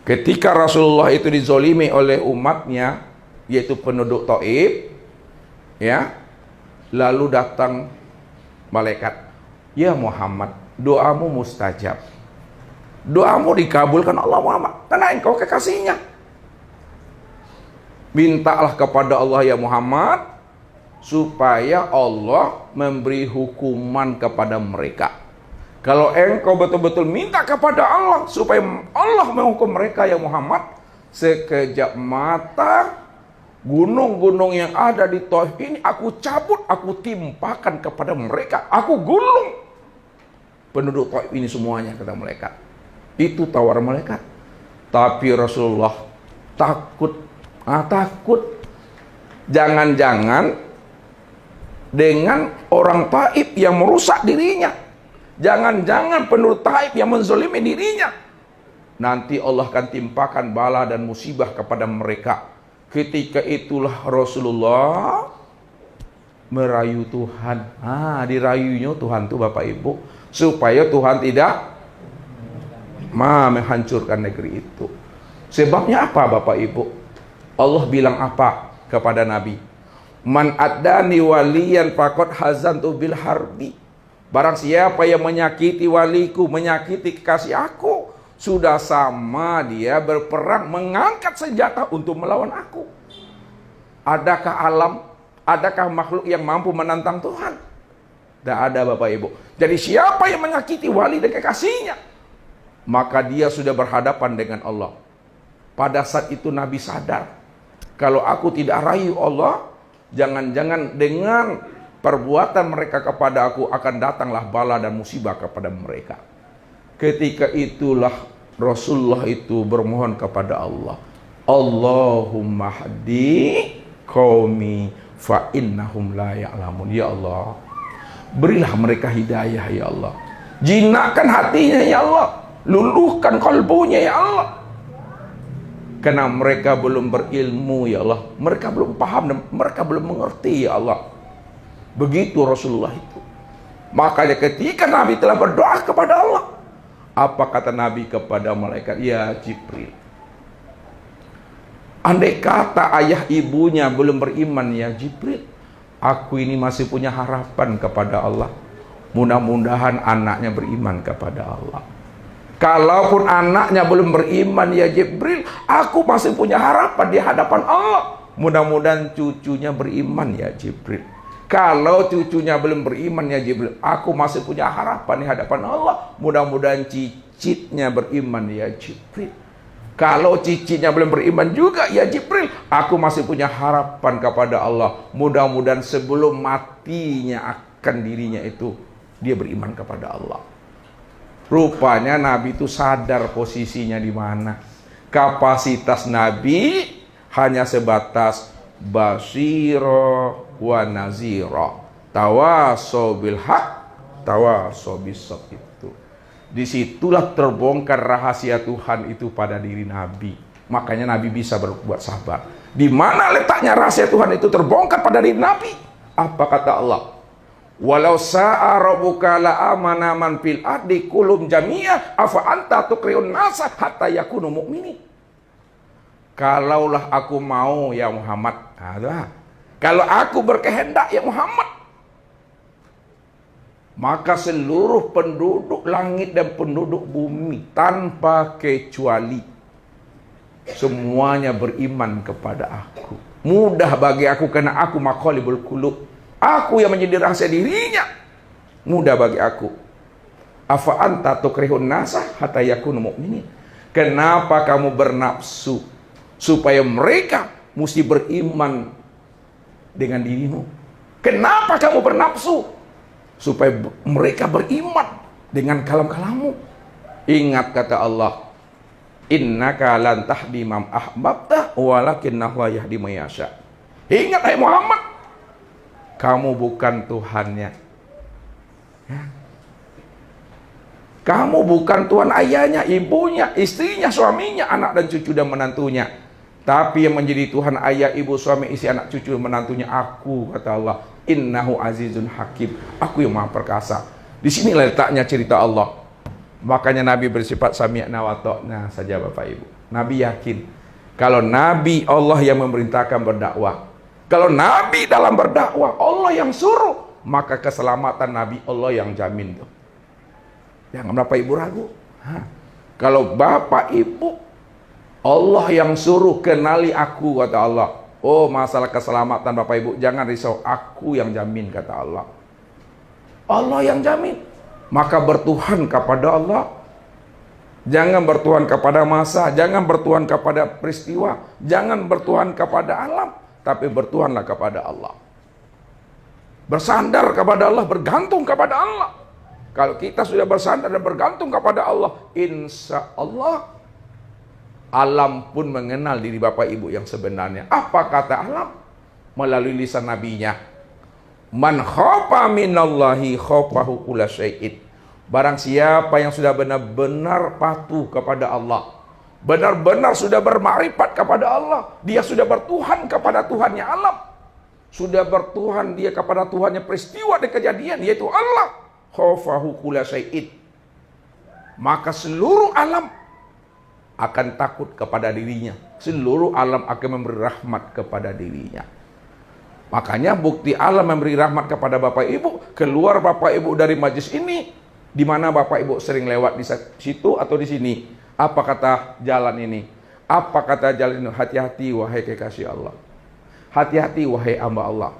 Ketika Rasulullah itu dizolimi oleh umatnya, yaitu penduduk Taif, ya, lalu datang malaikat, ya Muhammad, doamu mustajab, doamu dikabulkan Allah Muhammad, karena engkau kekasihnya. Mintalah kepada Allah ya Muhammad, supaya Allah memberi hukuman kepada mereka. Kalau engkau betul-betul minta kepada Allah supaya Allah menghukum mereka ya Muhammad, sekejap mata gunung-gunung yang ada di Taif ini aku cabut, aku timpakan kepada mereka, aku gulung penduduk Taif ini semuanya, kata malaikat. Itu tawaran malaikat. Tapi Rasulullah takut. Takut jangan-jangan dengan orang Taif yang merusak dirinya, jangan-jangan penduduk Taif yang menzalimi dirinya, nanti Allah akan timpakan bala dan musibah kepada mereka. Ketika itulah Rasulullah merayu Tuhan. Dirayunya Tuhan tuh Bapak Ibu, supaya Tuhan tidak menghancurkan negeri itu. Sebabnya apa Bapak Ibu? Allah bilang apa kepada Nabi? Man addani waliyan faqad hazantu bil harbi. Barang siapa yang menyakiti waliku, menyakiti kekasih aku, sudah sama dia berperang, mengangkat senjata untuk melawan aku. Adakah alam, adakah makhluk yang mampu menantang Tuhan? Tidak ada Bapak Ibu. Jadi siapa yang menyakiti wali dan kekasihnya, maka dia sudah berhadapan dengan Allah. Pada saat itu Nabi sadar, kalau aku tidak rayu Allah, jangan-jangan dengan perbuatan mereka kepada aku akan datanglah bala dan musibah kepada mereka. Ketika itulah Rasulullah itu bermohon kepada Allah, Allahumma hadi qaumi fa innahum la ya'lamun. Ya Allah, berilah mereka hidayah ya Allah. Jinakkan hatinya ya Allah, luluhkan kalbunya ya Allah. Karena mereka belum berilmu ya Allah, mereka belum paham dan mereka belum mengerti ya Allah. Begitu Rasulullah itu. Makanya ketika Nabi telah berdoa kepada Allah, apa kata Nabi kepada malaikat? Ya Jibril, andai kata ayah ibunya belum beriman ya Jibril, aku ini masih punya harapan kepada Allah. Mudah-mudahan anaknya beriman kepada Allah. Kalaupun anaknya belum beriman ya Jibril, aku masih punya harapan di hadapan Allah. Mudah-mudahan cucunya beriman ya Jibril. Kalau cucunya belum beriman ya Jibril, aku masih punya harapan di hadapan Allah. Mudah-mudahan cicitnya beriman ya Jibril. Kalau cicitnya belum beriman juga ya Jibril, aku masih punya harapan kepada Allah. Mudah-mudahan sebelum matinya akan dirinya itu, dia beriman kepada Allah. Rupanya Nabi itu sadar posisinya di mana. Kapasitas Nabi hanya sebatas basiro wa naziro, tawaso bil haq, tawaso bis sabr itu. Disitulah terbongkar rahasia Tuhan itu pada diri Nabi. Makanya Nabi bisa berbuat sabar. Di mana letaknya rahasia Tuhan itu terbongkar pada diri Nabi? Apa kata Allah? Walau sa'a rabbuka la amana man fil ardi kulum jami'ah afa anta tukriun nasa hatta yakunu mu'minin. Kalaulah aku mau ya Muhammad, kalau aku berkehendak ya Muhammad, maka seluruh penduduk langit dan penduduk bumi tanpa kecuali semuanya beriman kepada aku. Mudah bagi aku karena aku maqalibul qulub. Aku yang menjadi rahasia dirinya. Mudah bagi aku. Afa anta tukrihun nasa hatta yakunu mu'minin. Kenapa kamu bernafsu supaya mereka mesti beriman dengan dirimu? Kenapa kamu bernafsu supaya mereka beriman dengan kalam-kalammu? Ingat kata Allah, innaka lan tahdi man ahbabta walakinnahu yahdi man yasha. Ingat hai Muhammad, kamu bukan Tuhannya. Kamu bukan Tuhan ayahnya, ibunya, istrinya, suaminya, anak dan cucu dan menantunya. Tapi yang menjadi Tuhan ayah, ibu, suami, istri, anak, cucu dan menantunya aku, kata Allah. Innahu azizun hakim. Aku yang maha perkasa. Di sini letaknya cerita Allah. Makanya Nabi bersifat sami'na wa ta'na saja Bapak Ibu. Nabi yakin kalau Nabi Allah yang memerintahkan berdakwah, kalau Nabi dalam berdakwah Allah yang suruh, maka keselamatan Nabi Allah yang jamin tuh. Jangan Bapak Ibu ragu. Kalau Bapak Ibu Allah yang suruh, kenali aku, kata Allah. Oh, masalah keselamatan Bapak Ibu jangan risau, aku yang jamin, kata Allah. Allah yang jamin. Maka bertuhan kepada Allah. Jangan bertuhan kepada masa, jangan bertuhan kepada peristiwa, jangan bertuhan kepada alam, tapi bertuhanlah kepada Allah. Bersandar kepada Allah, bergantung kepada Allah. Kalau kita sudah bersandar dan bergantung kepada Allah, insya Allah alam pun mengenal diri Bapak Ibu yang sebenarnya. Apa kata alam? Melalui lisan nabinya. Man khofa minallahi khofahu kulla syai'in. Barang siapa yang sudah benar-benar patuh kepada Allah, benar-benar sudah bermakrifat kepada Allah, dia sudah bertuhan kepada Tuhannya alam, sudah bertuhan dia kepada Tuhannya peristiwa dan kejadian, yaitu Allah. Khofahu kulla syai'in. Maka seluruh alam akan takut kepada dirinya. Seluruh alam akan memberi rahmat kepada dirinya. Makanya bukti alam memberi rahmat kepada Bapak Ibu, keluar Bapak Ibu dari majlis ini, di mana Bapak Ibu sering lewat di situ atau di sini. Apa kata jalan ini? Apa kata jalan ini? Hati-hati wahai kekasih Allah. Hati-hati wahai hamba Allah.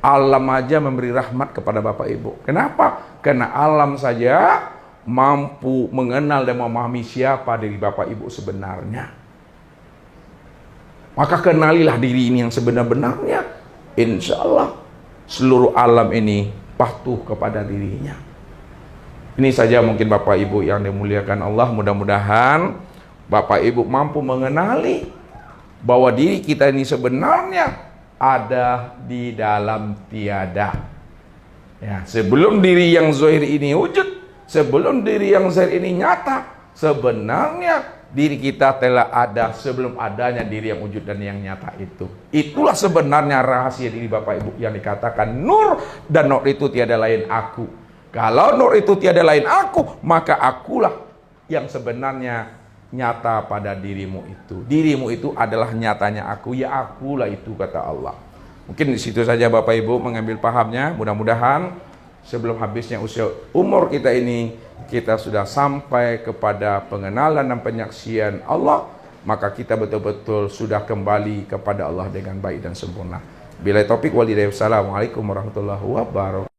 Alam aja memberi rahmat kepada Bapak Ibu. Kenapa? Karena alam saja mampu mengenal dan memahami siapa diri Bapak Ibu sebenarnya. Maka kenalilah diri ini yang sebenar-benarnya. Insya Allah seluruh alam ini patuh kepada dirinya. Ini saja mungkin Bapak Ibu yang dimuliakan Allah. Mudah-mudahan Bapak Ibu mampu mengenali bahwa diri kita ini sebenarnya ada di dalam tiada. Ya, sebelum diri yang zahir ini wujud, sebelum diri yang zahir ini nyata, sebenarnya diri kita telah ada sebelum adanya diri yang wujud dan yang nyata itu. Itulah sebenarnya rahasia diri Bapak Ibu yang dikatakan nur, dan nur itu tiada lain aku. Kalau nur itu tiada lain aku, maka akulah yang sebenarnya nyata pada dirimu itu. Dirimu itu adalah nyatanya aku, ya akulah itu, kata Allah. Mungkin di situ saja Bapak Ibu mengambil pahamnya. Mudah-mudahan sebelum habisnya usia umur kita ini, kita sudah sampai kepada pengenalan dan penyaksian Allah, maka kita betul-betul sudah kembali kepada Allah dengan baik dan sempurna. Bila taufik wal hidayah. Wassalamualaikum warahmatullahi wabarakatuh.